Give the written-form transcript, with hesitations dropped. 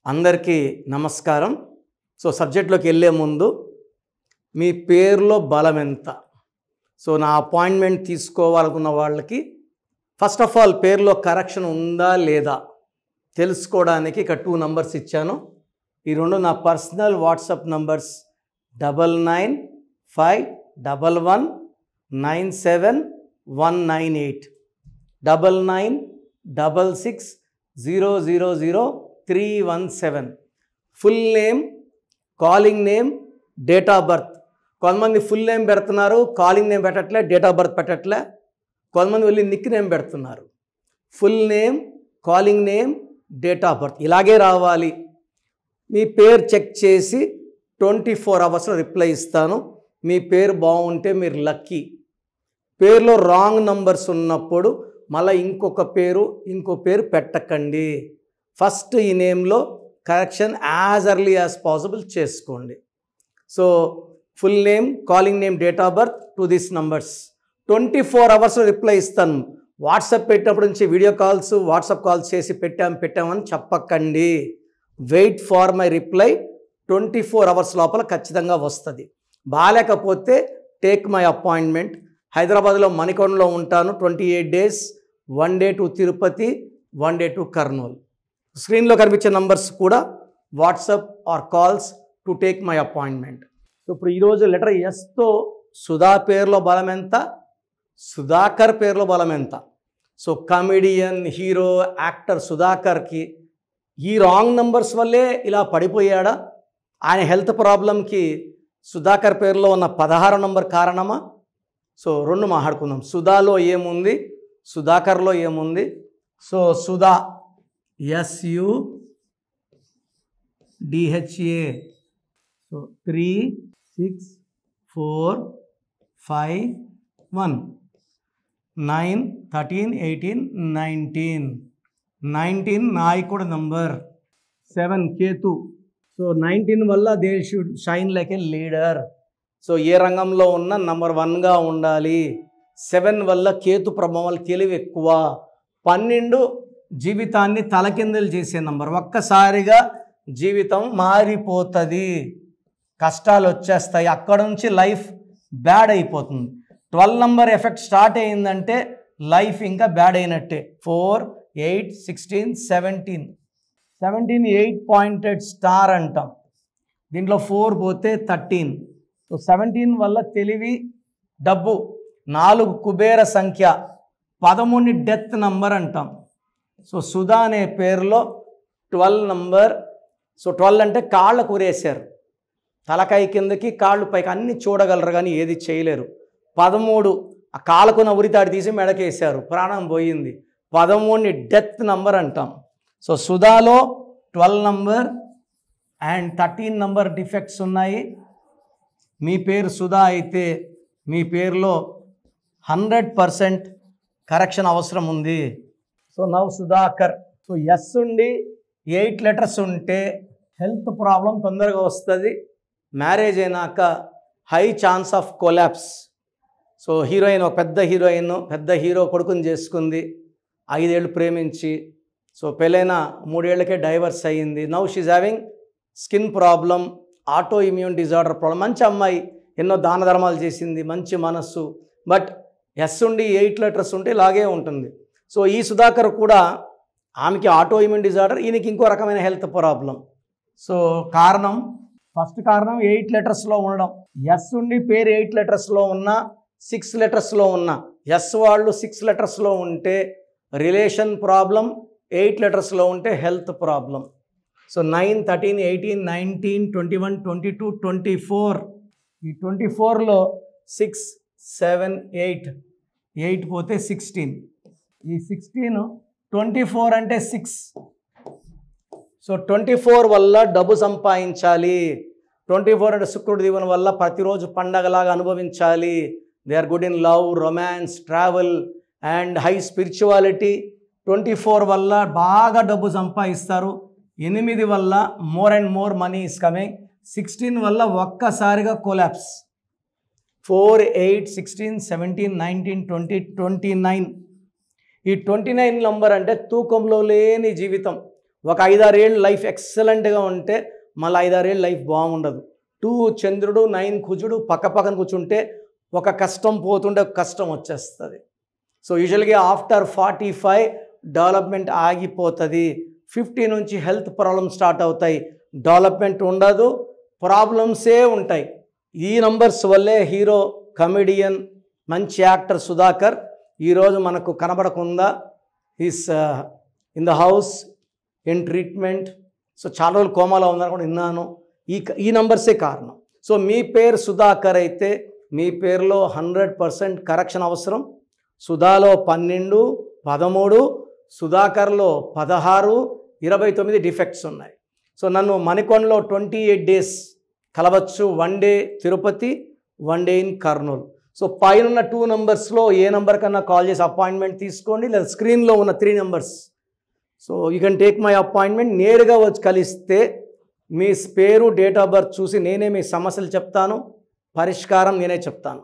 అందరికీ నమస్కారం. సో సబ్జెక్ట్లోకి వెళ్ళే ముందు మీ పేరులో బలం ఎంత? సో నా అపాయింట్మెంట్ తీసుకోవాలనుకున్న వాళ్ళకి ఫస్ట్ ఆఫ్ ఆల్ పేరులో కరెక్షన్ ఉందా లేదా తెలుసుకోవడానికి ఇక 2 నంబర్స్ ఇచ్చాను. ఈ రెండు నా personal WhatsApp numbers 9951197198 9966000317. Full name, calling name, date of birth. కొంతమంది ఫుల్ నేమ్ పెడుతున్నారు, కాలింగ్ నేమ్ పెట్టట్లే, డేట్ ఆఫ్ బర్త్ పెట్టట్లే. కొంతమంది వెళ్ళి నిక్ నేమ్ పెడుతున్నారు. Full name, calling name, date of birth ఇలాగే రావాలి. మీ పేరు చెక్ చేసి 24 అవర్స్లో రిప్లై ఇస్తాను. మీ పేరు బాగుంటే మీరు లక్కీ. పేరులో రాంగ్ నంబర్స్ ఉన్నప్పుడు మళ్ళీ ఇంకో పేరు పెట్టకండి. ఫస్ట్ ఈ నేమ్లో correction as early as possible చేసుకోండి. So full name, calling name, date of birth to this numbers 24 అవర్స్లో రిప్లై ఇస్తాను. వాట్సాప్ పెట్టినప్పటి నుంచి వీడియో కాల్స్, వాట్సాప్ కాల్స్ చేసి పెట్టామని చెప్పకండి. Wait for my reply. 24 hours లోపల ఖచ్చితంగా వస్తుంది. బాగాలేకపోతే టేక్ మై అపాయింట్మెంట్. హైదరాబాద్లో మణికొండలో ఉంటాను. 28 days, 1 day to Tirupati, 1 day to Kurnool. స్క్రీన్లో కనిపించే నంబర్స్ కూడా WhatsApp or calls to take my appointment. So ఇప్పుడు ఈరోజు లెటర్ ఎస్తో సుధా పేరులో బలం ఎంత, సుధాకర్ పేరులో బలం ఎంత? సో కమెడియన్, హీరో, యాక్టర్ సుధాకర్కి ఈ రాంగ్ నంబర్స్ వల్లే ఇలా పడిపోయాడా? ఆయన హెల్త్ ప్రాబ్లంకి సుధాకర్ పేరులో ఉన్న 16 నంబర్ కారణమా? సో రెండు మాట్లాడుకుందాం. సుధాలో ఏముంది, సుధాకర్లో ఏముంది? So Sudha SUDHA. సో 3 6 4 5 1 9 13 18 19 నాయకుడు నంబర్. 7 కేతు. సో 19 వల్ల they should shine like a leader. So ఏ రంగంలో ఉన్న నంబర్ 1గా ఉండాలి. 7 వల్ల కేతు ప్రభావాలు తెలివి ఎక్కువ. 12 జీవితాన్ని తలకిందులు చేసే నంబర్. ఒక్కసారిగా జీవితం మారిపోతుంది, కష్టాలు వచ్చేస్తాయి, అక్కడ నుంచి లైఫ్ బ్యాడ్ అయిపోతుంది. 12 నంబర్ ఎఫెక్ట్ స్టార్ట్ అయిందంటే లైఫ్ ఇంకా బ్యాడ్ అయినట్టే. 4 8 16 17 8 పాయింటెడ్ స్టార్ అంటాం. దీంట్లో 4 పోతే 13. సో 17 వల్ల తెలివి, డబ్బు. 4 కుబేర సంఖ్య. 13 డెత్ నంబర్ అంటాం. సో సుధా అనే పేరులో 12 నంబర్. సో 12 అంటే కాళ్ళకు ఊరేశారు. తలకాయ కిందకి, కాళ్ళు పైకి అన్నీ చూడగలరు కానీ ఏది చేయలేరు. 13 ఆ కాళ్ళకున్న ఉరితాడు తీసి మెడకేశారు, ప్రాణం పోయింది. 13 డెత్ నంబర్ అంటాం. సో సుధాలో 12 నంబర్ అండ్ 13 నంబర్ డిఫెక్ట్స్ ఉన్నాయి. మీ పేరు సుధా అయితే మీ పేరులో 100% కరెక్షన్ అవసరం ఉంది. So now Sudhakar. So S ఉండి 8 లెటర్స్ ఉంటే హెల్త్ ప్రాబ్లం తొందరగా వస్తుంది. మ్యారేజ్ అయినాక high chance of collapse. So heroine, ఒక పెద్ద హీరో కొడుకుని చేసుకుంది. 5 ఏళ్ళు ప్రేమించి, సో పెళ్ళైన 3 ఏళ్ళకే డైవర్స్ అయ్యింది. Now she's having skin problem, auto immune disorder problem. మంచి అమ్మాయి, ఎన్నో దాన ధర్మాలు చేసింది, మంచి మనస్సు. బట్ ఎస్ ఉండి 8 లెటర్స్ ఉంటే ఇలాగే ఉంటుంది. సో ఈ సుధాకర్ కూడా, ఆమెకి ఆటో ఇమ్యూన్ డిజార్డర్, ఈయనకి ఇంకో రకమైన హెల్త్ ప్రాబ్లం. సో ఫస్ట్ కారణం 8 లెటర్స్లో ఉండడం. ఎస్ ఉండి పేరు 8 లెటర్స్లో ఉన్నా, 6 లెటర్స్లో ఉన్నా. ఎస్ వాళ్ళు 6 లెటర్స్లో ఉంటే రిలేషన్ ప్రాబ్లం, 8 లెటర్స్లో ఉంటే హెల్త్ ప్రాబ్లం. సో 9 13 18 19 21 22 24. ఈ 24లో 6 7 8 పోతే 16. ఈ 16 24 అంటే 6. సో 24 వల్ల డబ్బు సంపాదించాలి. 24 అంటే శుక్రుడి దీవెన వల్ల ప్రతిరోజు పండగలాగా అనుభవించాలి. They are good in love, romance, travel and high spirituality. 24 వల్ల బాగా డబ్బు సంపాదిస్తారు. 8 వల్ల more and more money is coming. 16 వల్ల ఒక్కసారిగా కొలాప్స్. 4 8 16 17 19 20 29. ఈ 29 నంబర్ అంటే తూకంలో లేని జీవితం. ఒక 5-6 ఏళ్ళు లైఫ్ ఎక్సలెంట్గా ఉంటే మళ్ళీ 5-6 ఏళ్ళు లైఫ్ బాగుండదు. 2 చంద్రుడు 9 కుజుడు పక్కన కూర్చుంటే ఒక కష్టం పోతుంటే ఒక కష్టం వచ్చేస్తుంది. సో యూజువల్గా ఆఫ్టర్ 45 డెవలప్మెంట్ ఆగిపోతుంది. 50 నుంచి హెల్త్ ప్రాబ్లమ్స్ స్టార్ట్ అవుతాయి, డెవలప్మెంట్ ఉండదు, ప్రాబ్లమ్సే ఉంటాయి. ఈ నంబర్స్ వల్లే హీరో కమెడియన్ మంచి యాక్టర్ సుధాకర్ ఈరోజు మనకు కనబడకుండా is in the house in treatment. So చాలా రోజులు కోమాలో ఉందని కూడా విన్నాను. ఈ నంబర్సే కారణం. సో మీ పేరు సుధాకర్ అయితే మీ పేరులో 100% కరెక్షన్ అవసరం. సుధాలో 12, 13, సుధాకర్లో 16, 29 డిఫెక్ట్స్ ఉన్నాయి. సో నన్ను మణికొండలో 28 డేస్ కలవచ్చు. 1 day Tirupati, 1 day in Kurnool. So పైన 2 నంబర్స్లో ఏ నెంబర్ కన్నా కాల్ చేసి అపాయింట్మెంట్ తీసుకోండి, లేదా స్క్రీన్లో ఉన్న 3 numbers. So you can take my appointment. నేరుగా వచ్చి కలిస్తే మీ పేరు, డేట్ ఆఫ్ బర్త్ చూసి నేనే మీ సమస్యలు చెప్తాను, పరిష్కారం నేనే చెప్తాను.